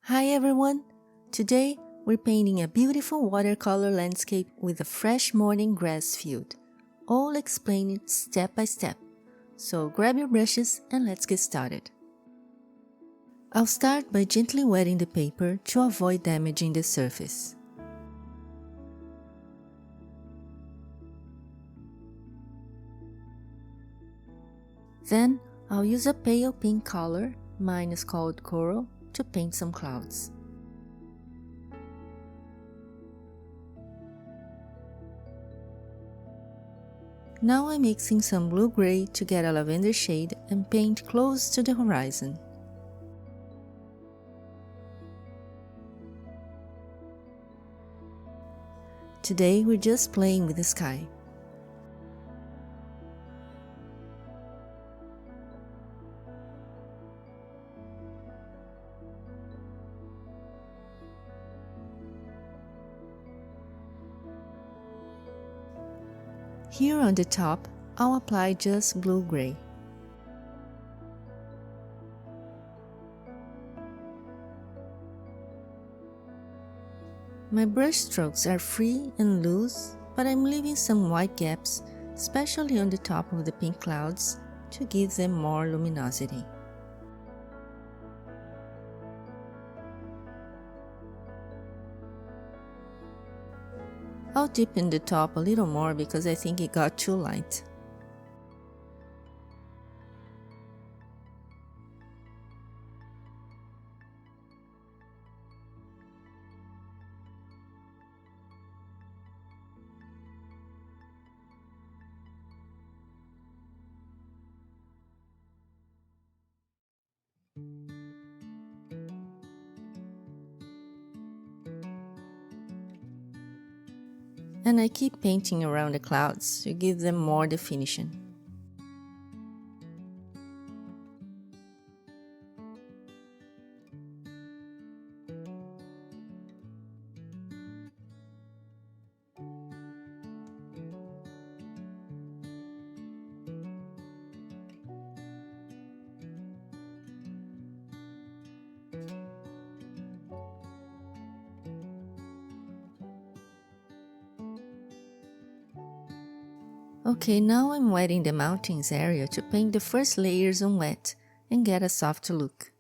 Hi everyone! Today we're painting a beautiful watercolor landscape with a fresh morning grass field, all explained step by step. So grab your brushes and let's get started. I'll start by gently wetting the paper to avoid damaging the surface. Then I'll use a pale pink color, mine is called Coral, to paint some clouds. Now I'm mixing some blue-gray to get a lavender shade and paint close to the horizon. Today we're just playing with the sky. Here on the top, I'll apply just blue-gray. My brush strokes are free and loose, but I'm leaving some white gaps, especially on the top of the pink clouds, to give them more luminosity. I'll deepen the top a little more because I think it got too light. And I keep painting around the clouds to give them more definition. Okay, now I'm wetting the mountains area to paint the first layers on wet and get a soft look.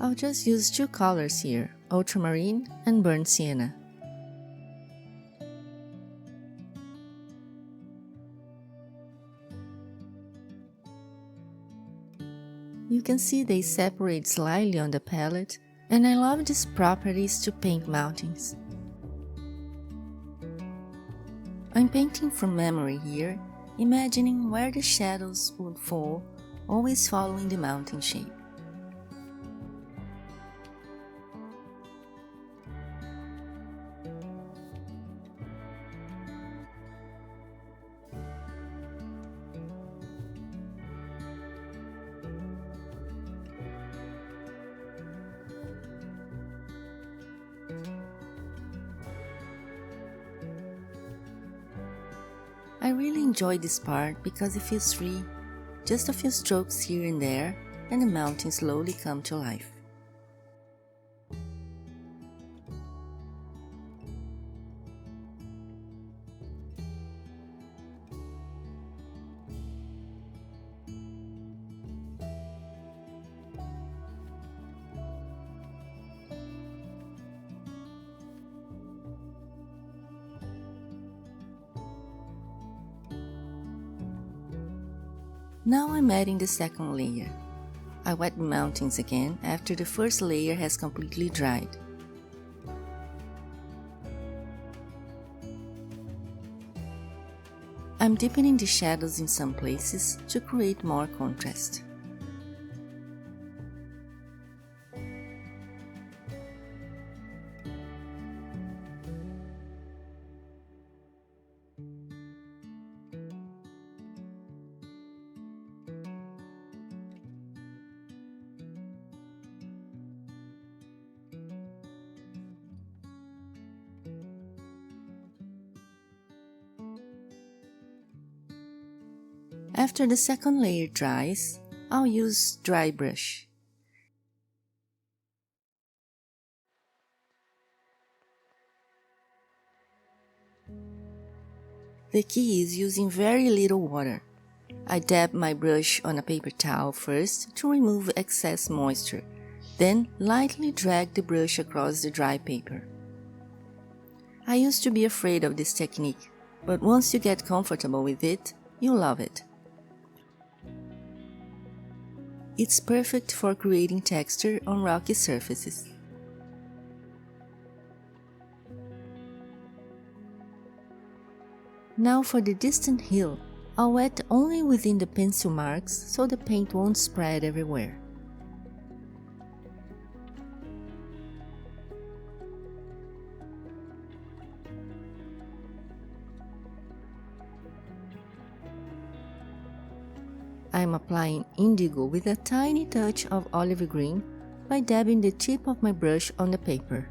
I'll just use two colors here, Ultramarine and Burnt Sienna. You can see they separate slightly on the palette, and I love these properties to paint mountains. I'm painting from memory here, imagining where the shadows would fall, always following the mountain shape. I really enjoy this part because it feels free, just a few strokes here and there, and the mountains slowly come to life. Now I'm adding the second layer. I wet the mountains again after the first layer has completely dried. I'm deepening the shadows in some places to create more contrast. After the second layer dries, I'll use dry brush. The key is using very little water. I dab my brush on a paper towel first to remove excess moisture, then lightly drag the brush across the dry paper. I used to be afraid of this technique, but once you get comfortable with it, you'll love it. It's perfect for creating texture on rocky surfaces. Now for the distant hill, I'll wet only within the pencil marks so the paint won't spread everywhere. I'm applying indigo with a tiny touch of olive green by dabbing the tip of my brush on the paper.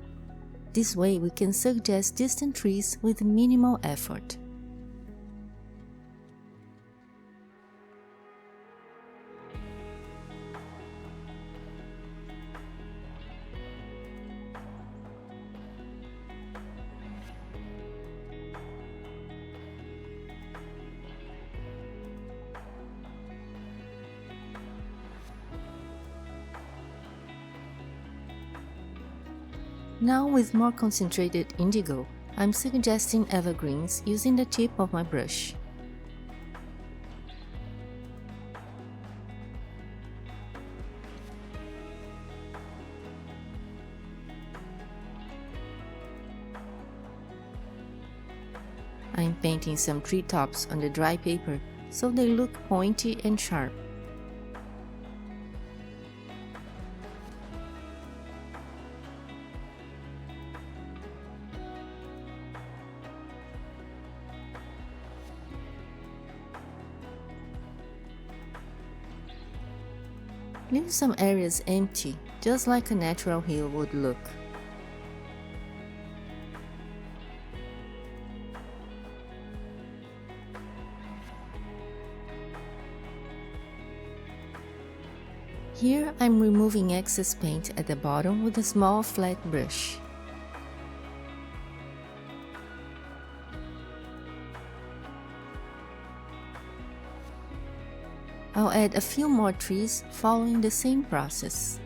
This way we can suggest distant trees with minimal effort. Now with more concentrated indigo, I'm suggesting evergreens using the tip of my brush. I'm painting some treetops on the dry paper so they look pointy and sharp. Leave some areas empty, just like a natural hill would look. Here I'm removing excess paint at the bottom with a small flat brush. I'll add a few more trees following the same process.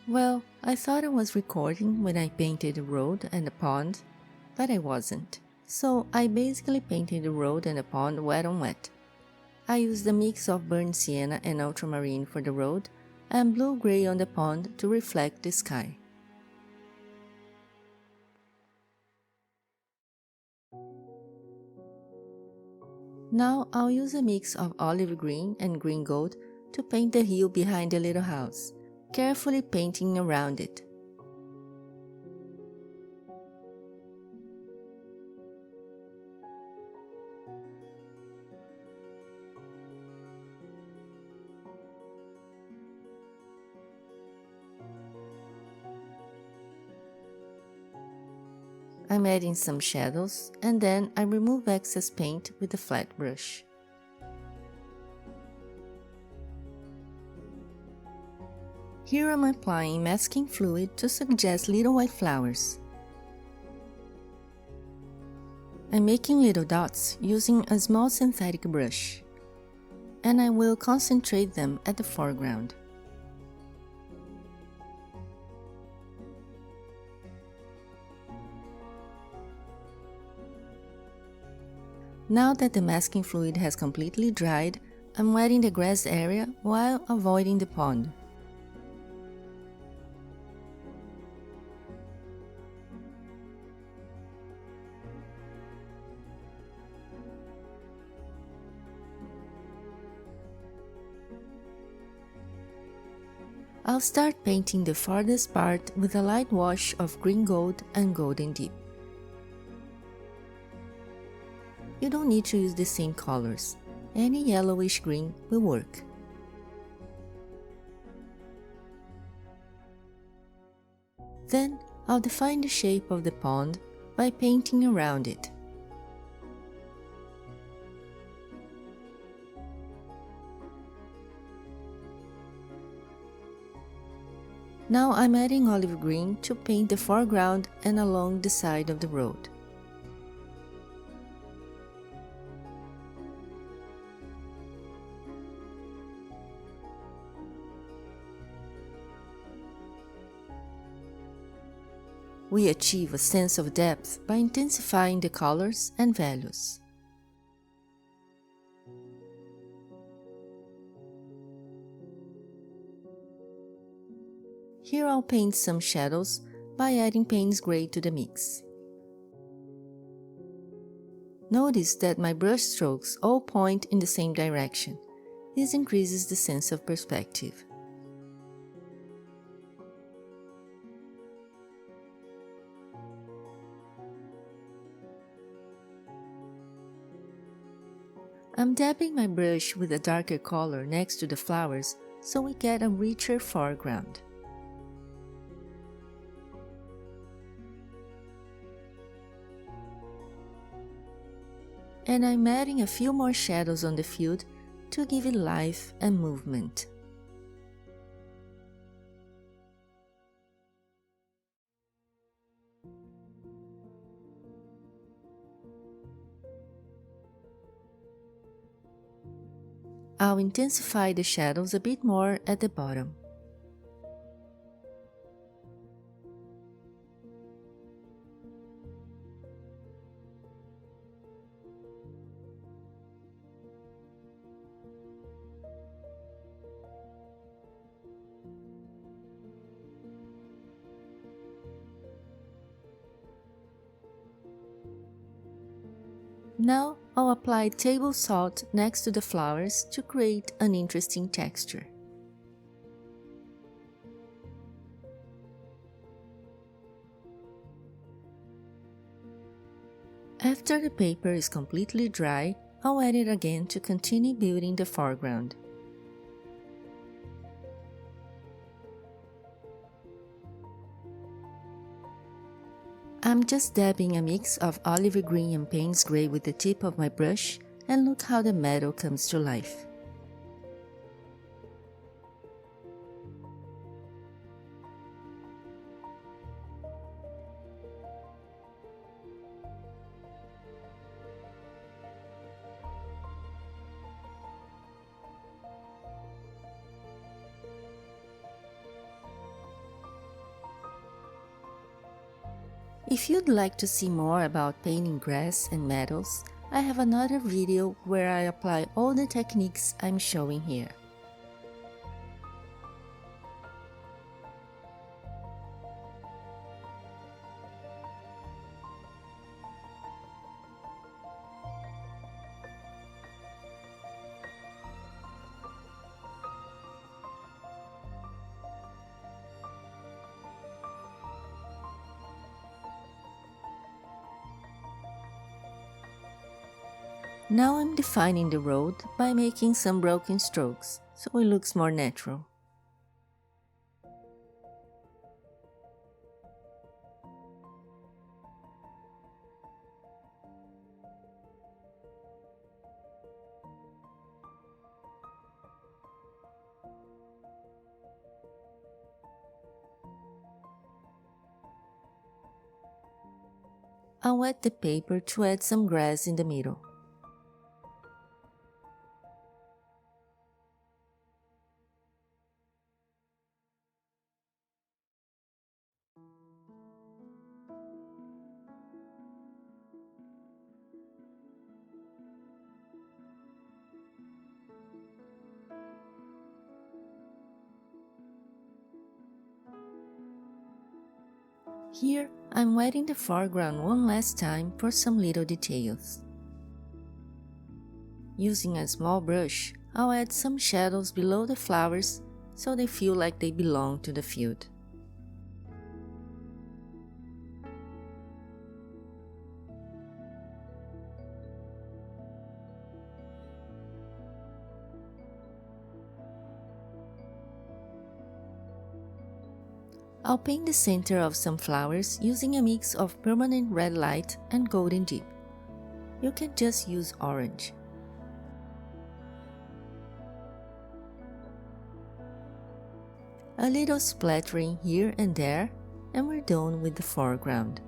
Well, I thought I was recording when I painted the road and the pond, but I wasn't. So I basically painted the road and the pond wet on wet. I used a mix of burnt sienna and ultramarine for the road and blue-gray on the pond to reflect the sky. Now I'll use a mix of olive green and green gold to paint the hill behind the little house, carefully painting around it. I'm adding some shadows and then I remove excess paint with a flat brush. Here I'm applying masking fluid to suggest little white flowers. I'm making little dots using a small synthetic brush, and I will concentrate them at the foreground. Now that the masking fluid has completely dried, I'm wetting the grass area while avoiding the pond. I'll start painting the farthest part with a light wash of green gold and golden deep. You don't need to use the same colors. Any yellowish green will work. Then I'll define the shape of the pond by painting around it. Now I'm adding olive green to paint the foreground and along the side of the road. We achieve a sense of depth by intensifying the colors and values. Here I'll paint some shadows by adding Payne's Gray to the mix. Notice that my brush strokes all point in the same direction. This increases the sense of perspective. I'm dabbing my brush with a darker color next to the flowers so we get a richer foreground. And I'm adding a few more shadows on the field to give it life and movement. I'll intensify the shadows a bit more at the bottom. Now I'll apply table salt next to the flowers to create an interesting texture. After the paper is completely dry, I'll add it again to continue building the foreground. I'm just dabbing a mix of olive green and Payne's Gray with the tip of my brush, and look how the meadow comes to life. If you'd like to see more about painting grass and meadows, I have another video where I apply all the techniques I'm showing here. Now I'm defining the road by making some broken strokes, so it looks more natural. I'll wet the paper to add some grass in the middle. Here, I'm wetting the foreground one last time for some little details. Using a small brush, I'll add some shadows below the flowers so they feel like they belong to the field. I'll paint the center of some flowers using a mix of permanent red light and golden deep. You can just use orange. A little splattering here and there, and we're done with the foreground.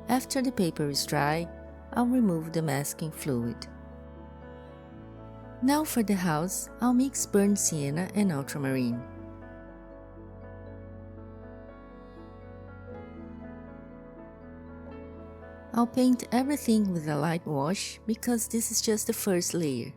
After the paper is dry, I'll remove the masking fluid. Now for the house, I'll mix burnt sienna and ultramarine. I'll paint everything with a light wash because this is just the first layer.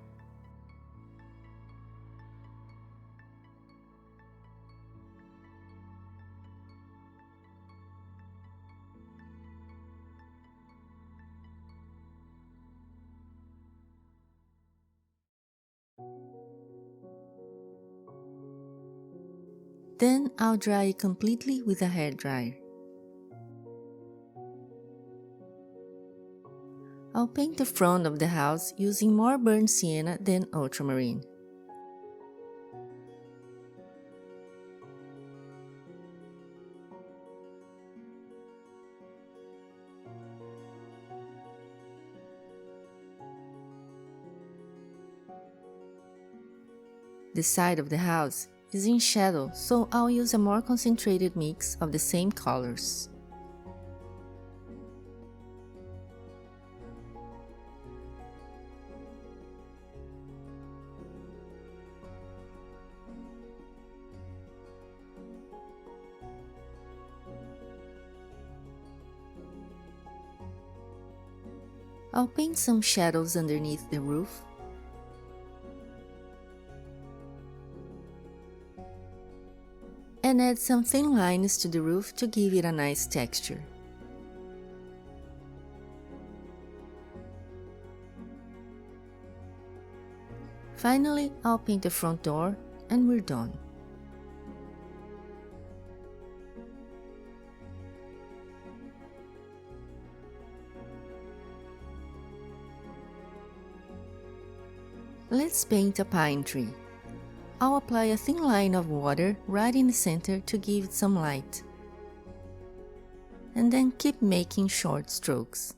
Then I'll dry it completely with a hairdryer. I'll paint the front of the house using more burnt sienna than ultramarine. The side of the house is in shadow, so I'll use a more concentrated mix of the same colors. I'll paint some shadows underneath the roof. And add some thin lines to the roof to give it a nice texture. Finally, I'll paint the front door and we're done. Let's paint a pine tree. I'll apply a thin line of water right in the center to give it some light. And then keep making short strokes.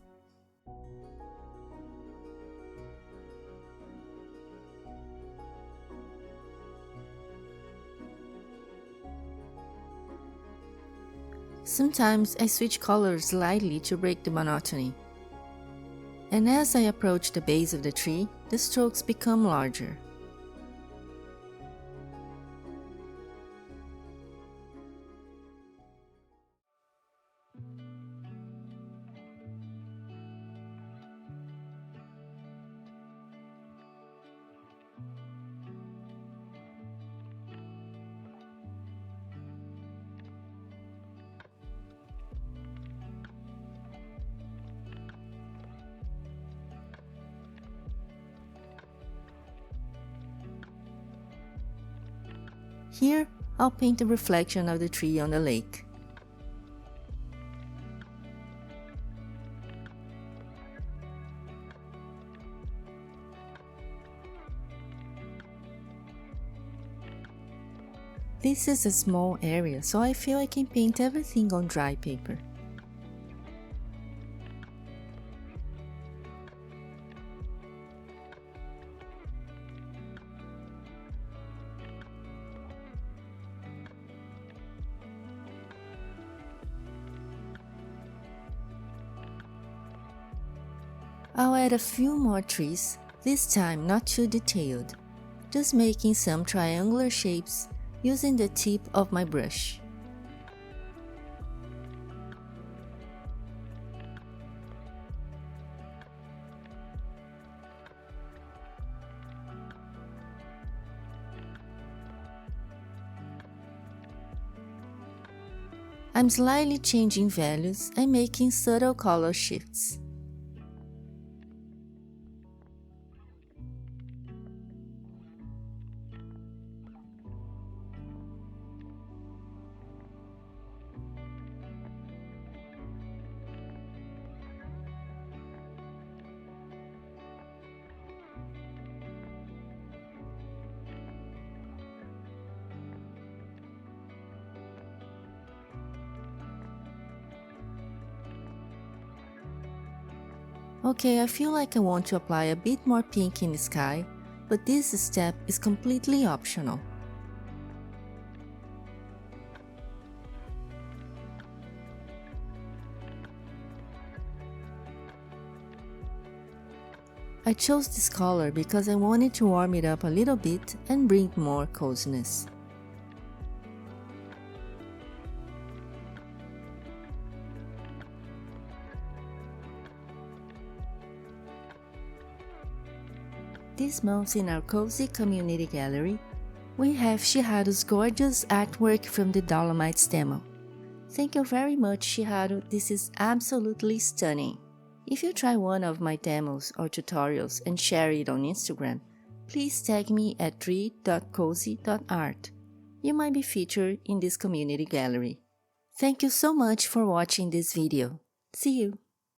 Sometimes I switch colors slightly to break the monotony. And as I approach the base of the tree, the strokes become larger. Here, I'll paint the reflection of the tree on the lake. This is a small area, so I feel I can paint everything on dry paper. I'll add a few more trees, this time not too detailed, just making some triangular shapes using the tip of my brush. I'm slightly changing values and making subtle color shifts. Okay, I feel like I want to apply a bit more pink in the sky, but this step is completely optional. I chose this color because I wanted to warm it up a little bit and bring more coziness. This month in our cozy community gallery, we have Chiharu's gorgeous artwork from the Dolomites demo. Thank you very much, Chiharu, this is absolutely stunning. If you try one of my demos or tutorials and share it on Instagram, please tag me at tree.cozy.art. You might be featured in this community gallery. Thank you so much for watching this video. See you!